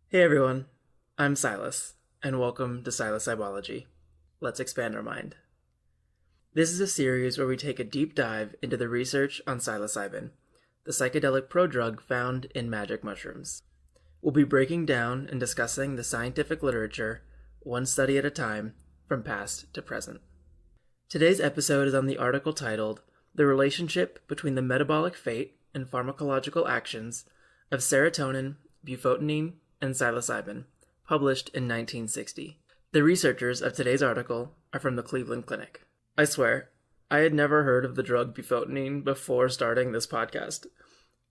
Hey everyone, I'm Silas, and welcome to Psilocybology. Let's expand our mind. This is a series where we take a deep dive into the research on psilocybin, the psychedelic prodrug found in magic mushrooms. We'll be breaking down and discussing the scientific literature, one study at a time, from past to present. Today's episode is on the article titled The Relationship Between the Metabolic Fate and Pharmacological Actions of Serotonin, Bufotenine, and Psilocybin, published in 1960. The researchers of today's article are from the Cleveland Clinic. I swear, I had never heard of the drug bufotenine before starting this podcast.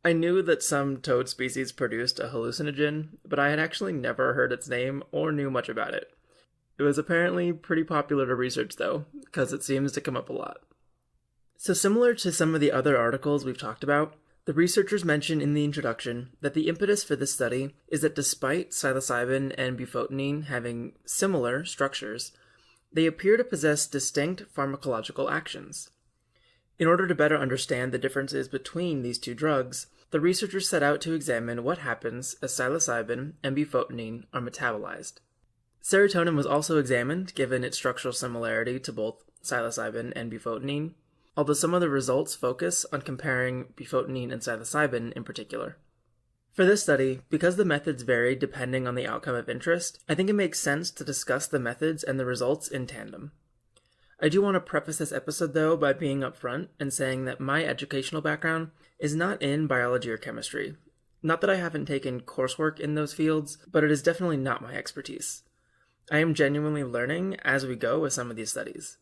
I knew that some toad species produced a hallucinogen, but I had actually never heard its name or knew much about it. It was apparently pretty popular to research though, because it seems to come up a lot. So similar to some of the other articles we've talked about, the researchers mention in the introduction that the impetus for this study is that despite psilocybin and bufotenine having similar structures, they appear to possess distinct pharmacological actions. In order to better understand the differences between these two drugs, the researchers set out to examine what happens as psilocybin and bufotenine are metabolized. Serotonin was also examined, given its structural similarity to both psilocybin and bufotenine, although some of the results focus on comparing bufotenine and psilocybin in particular. For this study, because the methods vary depending on the outcome of interest, I think it makes sense to discuss the methods and the results in tandem. I do want to preface this episode though by being upfront and saying that my educational background is not in biology or chemistry. Not that I haven't taken coursework in those fields, but it is definitely not my expertise. I am genuinely learning as we go with some of these studies.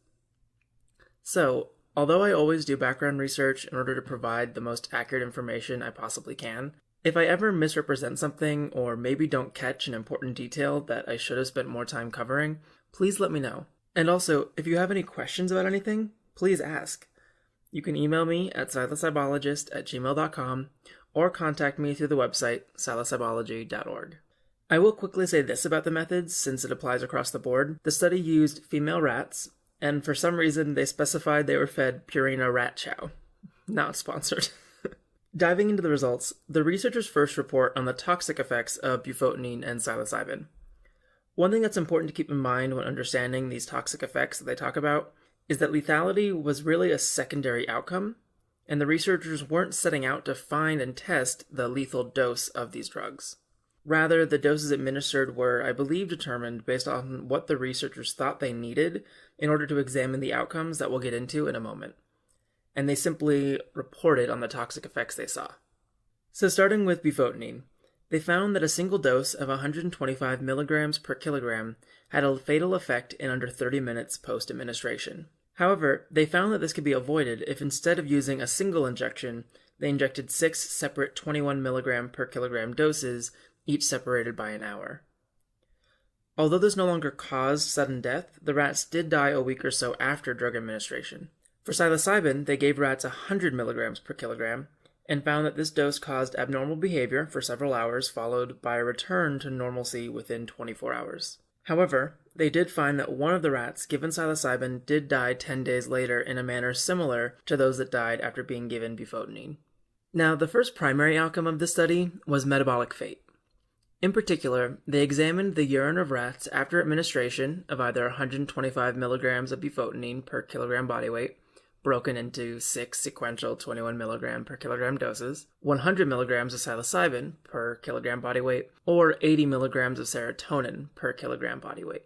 So, although I always do background research in order to provide the most accurate information I possibly can, if I ever misrepresent something or maybe don't catch an important detail that I should have spent more time covering, please let me know. And also, if you have any questions about anything, please ask. You can email me at psilocybologist@gmail.com or contact me through the website psilocybology.org. I will quickly say this about the methods since it applies across the board. The study used female rats, and for some reason they specified they were fed Purina rat chow. Not sponsored. Diving into the results, the researchers first report on the toxic effects of bufotenine and psilocybin. One thing that's important to keep in mind when understanding these toxic effects that they talk about is that lethality was really a secondary outcome, and the researchers weren't setting out to find and test the lethal dose of these drugs. Rather, the doses administered were, I believe, determined based on what the researchers thought they needed in order to examine the outcomes that we'll get into in a moment. And they simply reported on the toxic effects they saw. So starting with bufotenine, they found that a single dose of 125 milligrams per kilogram had a fatal effect in under 30 minutes post-administration. However, they found that this could be avoided if instead of using a single injection, they injected 6 separate 21 milligram per kilogram doses, each separated by an hour. Although this no longer caused sudden death, the rats did die a week or so after drug administration. For psilocybin, they gave rats 100 milligrams per kilogram and found that this dose caused abnormal behavior for several hours, followed by a return to normalcy within 24 hours. However, they did find that one of the rats given psilocybin did die 10 days later in a manner similar to those that died after being given bufotenine. Now, the first primary outcome of this study was metabolic fate. In particular, they examined the urine of rats after administration of either 125 milligrams of bufotenine per kilogram body weight, broken into 6 sequential 21 milligram per kilogram doses, 100 milligrams of psilocybin per kilogram body weight, or 80 milligrams of serotonin per kilogram body weight.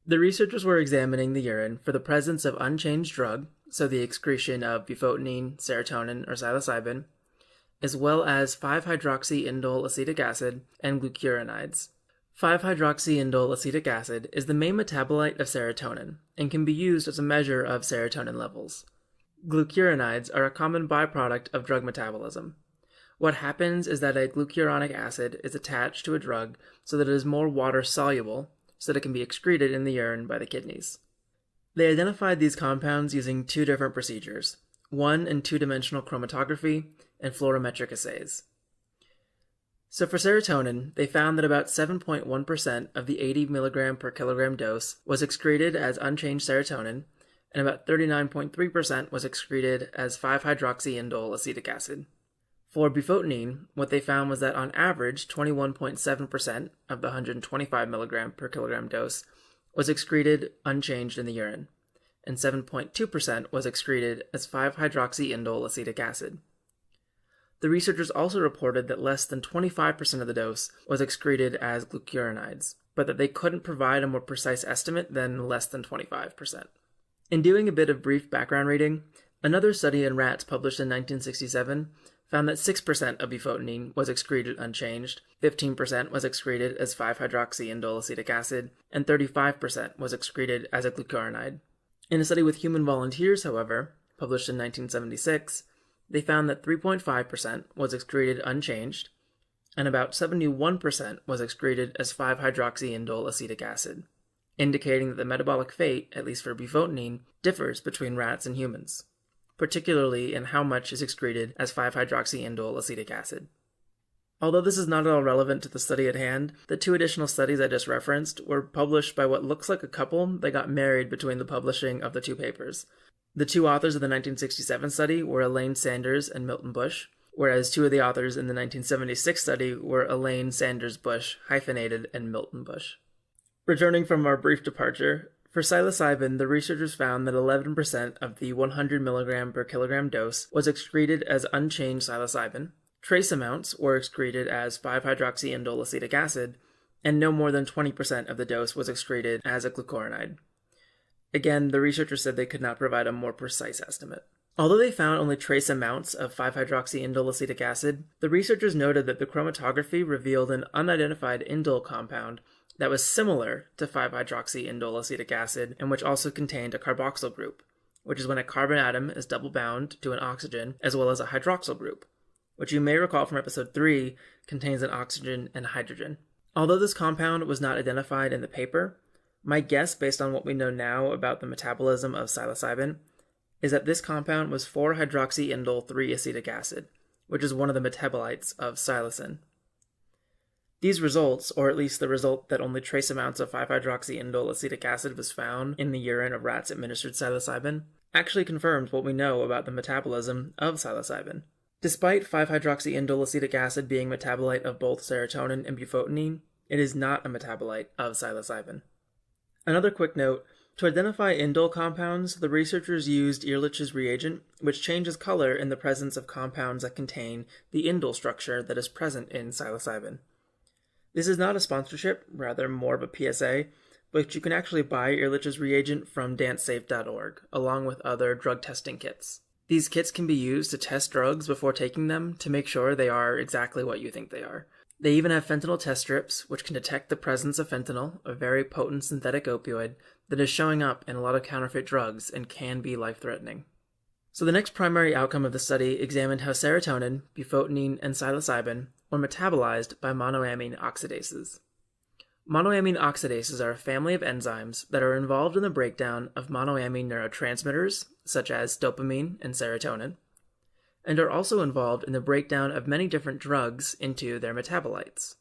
The researchers were examining the urine for the presence of unchanged drug, so the excretion of bufotenine, serotonin, or psilocybin, as well as 5-hydroxyindole acetic acid and glucuronides. 5-hydroxyindole acetic acid is the main metabolite of serotonin and can be used as a measure of serotonin levels. Glucuronides are a common byproduct of drug metabolism. What happens is that a glucuronic acid is attached to a drug so that it is more water-soluble, so that it can be excreted in the urine by the kidneys. They identified these compounds using 2 different procedures, 1- and 2-dimensional chromatography, and fluorometric assays. So for serotonin, they found that about 7.1% of the 80 milligram per kilogram dose was excreted as unchanged serotonin, and about 39.3% was excreted as 5-hydroxyindole acetic acid. For bufotenine, what they found was that on average, 21.7% of the 125 milligram per kilogram dose was excreted unchanged in the urine, and 7.2% was excreted as 5-hydroxyindole acetic acid. The researchers also reported that less than 25% of the dose was excreted as glucuronides, but that they couldn't provide a more precise estimate than less than 25%. In doing a bit of brief background reading, another study in rats published in 1967 found that 6% of bufotenine was excreted unchanged, 15% was excreted as 5-hydroxyindole acetic acid, and 35% was excreted as a glucuronide. In a study with human volunteers, however, published in 1976, they found that 3.5% was excreted unchanged, and about 71% was excreted as 5-hydroxyindole acetic acid, indicating that the metabolic fate, at least for bufotenine, differs between rats and humans, particularly in how much is excreted as 5-hydroxyindole acetic acid. Although this is not at all relevant to the study at hand, the 2 additional studies I just referenced were published by what looks like a couple that got married between the publishing of the 2 papers. The 2 authors of the 1967 study were Elaine Sanders and Milton Bush, whereas 2 of the authors in the 1976 study were Elaine Sanders Bush, hyphenated, and Milton Bush. Returning from our brief departure, for psilocybin, the researchers found that 11% of the 100 mg per kilogram dose was excreted as unchanged psilocybin, trace amounts were excreted as 5-hydroxyindole acetic acid, and no more than 20% of the dose was excreted as a glucuronide. Again, the researchers said they could not provide a more precise estimate. Although they found only trace amounts of 5-hydroxyindole acetic acid, the researchers noted that the chromatography revealed an unidentified indole compound that was similar to 5-hydroxyindole acetic acid and which also contained a carboxyl group, which is when a carbon atom is double bound to an oxygen as well as a hydroxyl group, which you may recall from episode 3 contains an oxygen and hydrogen. Although this compound was not identified in the paper, my guess based on what we know now about the metabolism of psilocybin is that this compound was 4-hydroxyindole 3-acetic acid, which is one of the metabolites of psilocin. These results, or at least the result that only trace amounts of 5-hydroxyindole acetic acid was found in the urine of rats administered psilocybin, actually confirms what we know about the metabolism of psilocybin. Despite 5-hydroxyindole acetic acid being a metabolite of both serotonin and bufotenine, it is not a metabolite of psilocybin. Another quick note, to identify indole compounds, the researchers used Ehrlich's reagent, which changes color in the presence of compounds that contain the indole structure that is present in psilocybin. This is not a sponsorship, rather more of a PSA, but you can actually buy Ehrlich's reagent from dancesafe.org, along with other drug testing kits. These kits can be used to test drugs before taking them to make sure they are exactly what you think they are. They even have fentanyl test strips, which can detect the presence of fentanyl, a very potent synthetic opioid that is showing up in a lot of counterfeit drugs and can be life-threatening. So the next primary outcome of the study examined how serotonin, bufotenine, and psilocybin were metabolized by monoamine oxidases. Monoamine oxidases are a family of enzymes that are involved in the breakdown of monoamine neurotransmitters, such as dopamine and serotonin, and are also involved in the breakdown of many different drugs into their metabolites.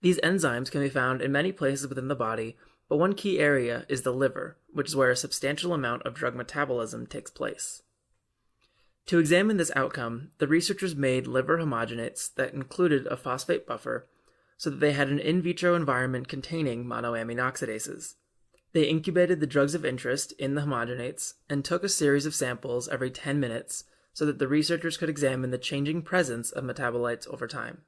These enzymes can be found in many places within the body, but one key area is the liver, which is where a substantial amount of drug metabolism takes place. To examine this outcome, the researchers made liver homogenates that included a phosphate buffer so that they had an in vitro environment containing monoamine oxidases. They incubated the drugs of interest in the homogenates and took a series of samples every 10 minutes so that the researchers could examine the changing presence of metabolites over time.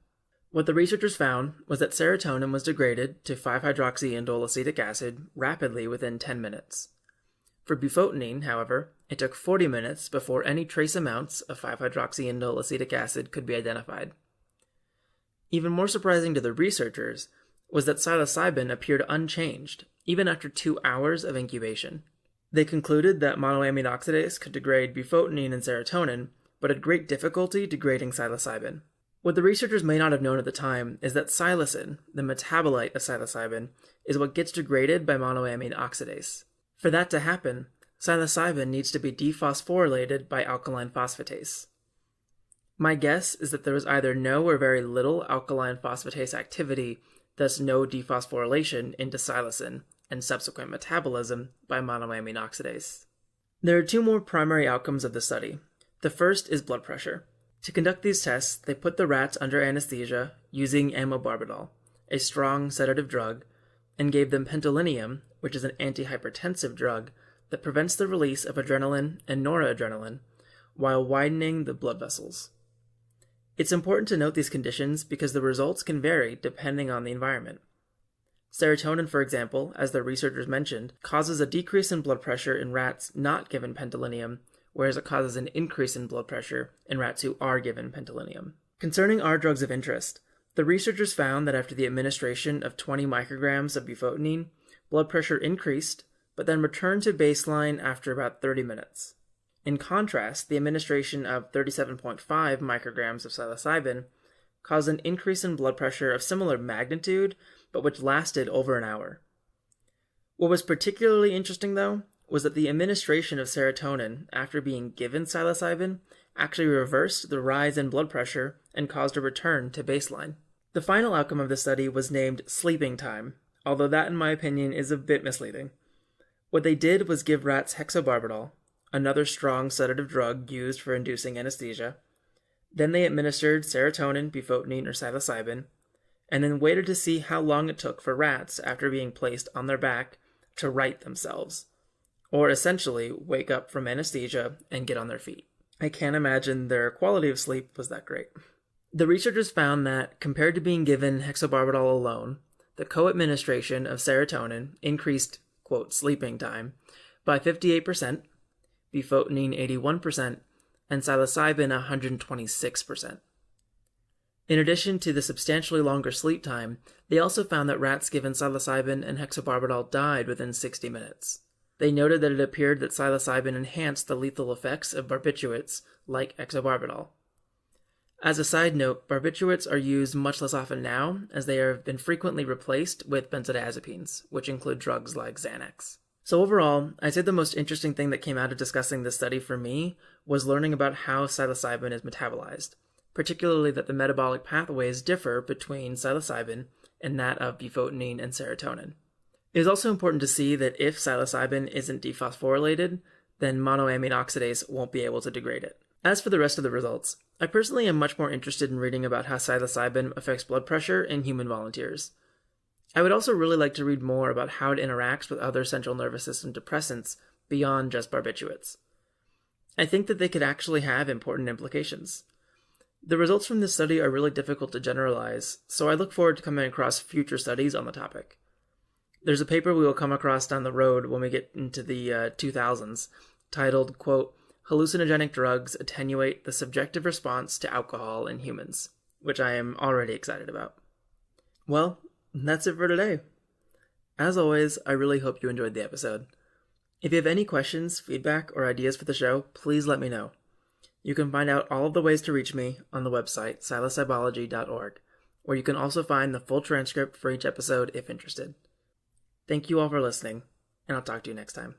What the researchers found was that serotonin was degraded to 5-hydroxyindole acetic acid rapidly within 10 minutes. For bufotenine, however, it took 40 minutes before any trace amounts of 5-hydroxyindole acetic acid could be identified. Even more surprising to the researchers was that psilocybin appeared unchanged, even after 2 hours of incubation. They concluded that monoamine oxidase could degrade bufotenine and serotonin, but had great difficulty degrading psilocybin. What the researchers may not have known at the time is that psilocin, the metabolite of psilocybin, is what gets degraded by monoamine oxidase. For that to happen, psilocybin needs to be dephosphorylated by alkaline phosphatase. My guess is that there was either no or very little alkaline phosphatase activity, thus no dephosphorylation into psilocin, and subsequent metabolism by monoamine oxidase. There are 2 more primary outcomes of the study. The first is blood pressure. To conduct these tests, they put the rats under anesthesia using amobarbitol, a strong sedative drug, and gave them pentolinium, which is an antihypertensive drug that prevents the release of adrenaline and noradrenaline while widening the blood vessels. It's important to note these conditions because the results can vary depending on the environment. Serotonin, for example, as the researchers mentioned, causes a decrease in blood pressure in rats not given pentolinium, whereas it causes an increase in blood pressure in rats who are given pentolinium. Concerning our drugs of interest, the researchers found that after the administration of 20 micrograms of bufotenine, blood pressure increased, but then returned to baseline after about 30 minutes. In contrast, the administration of 37.5 micrograms of psilocybin caused an increase in blood pressure of similar magnitude, but which lasted over an hour. What was particularly interesting, though, was that the administration of serotonin after being given psilocybin actually reversed the rise in blood pressure and caused a return to baseline. The final outcome of the study was named sleeping time, although that, in my opinion, is a bit misleading. What they did was give rats hexabarbital, another strong sedative drug used for inducing anesthesia. Then they administered serotonin, bufotenine, or psilocybin, and then waited to see how long it took for rats after being placed on their back to right themselves, or essentially wake up from anesthesia and get on their feet. I can't imagine their quality of sleep was that great. The researchers found that, compared to being given hexabarbital alone, the co-administration of serotonin increased, quote, sleeping time by 58%, bufotenine 81%, and psilocybin 126%. In addition to the substantially longer sleep time, they also found that rats given psilocybin and hexabarbital died within 60 minutes. They noted that it appeared that psilocybin enhanced the lethal effects of barbiturates like hexabarbital. As a side note, barbiturates are used much less often now, as they have been frequently replaced with benzodiazepines, which include drugs like Xanax. So overall, I'd say the most interesting thing that came out of discussing this study for me was learning about how psilocybin is metabolized, particularly that the metabolic pathways differ between psilocybin and that of bufotenine and serotonin. It is also important to see that if psilocybin isn't dephosphorylated, then monoamine oxidase won't be able to degrade it. As for the rest of the results, I personally am much more interested in reading about how psilocybin affects blood pressure in human volunteers. I would also really like to read more about how it interacts with other central nervous system depressants beyond just barbiturates. I think that they could actually have important implications. The results from this study are really difficult to generalize, so I look forward to coming across future studies on the topic. There's a paper we will come across down the road when we get into the 2000s, titled, quote, Hallucinogenic Drugs Attenuate the Subjective Response to Alcohol in Humans, which I am already excited about. Well, that's it for today. As always, I really hope you enjoyed the episode. If you have any questions, feedback, or ideas for the show, please let me know. You can find out all of the ways to reach me on the website, psilocybology.org, where you can also find the full transcript for each episode if interested. Thank you all for listening, and I'll talk to you next time.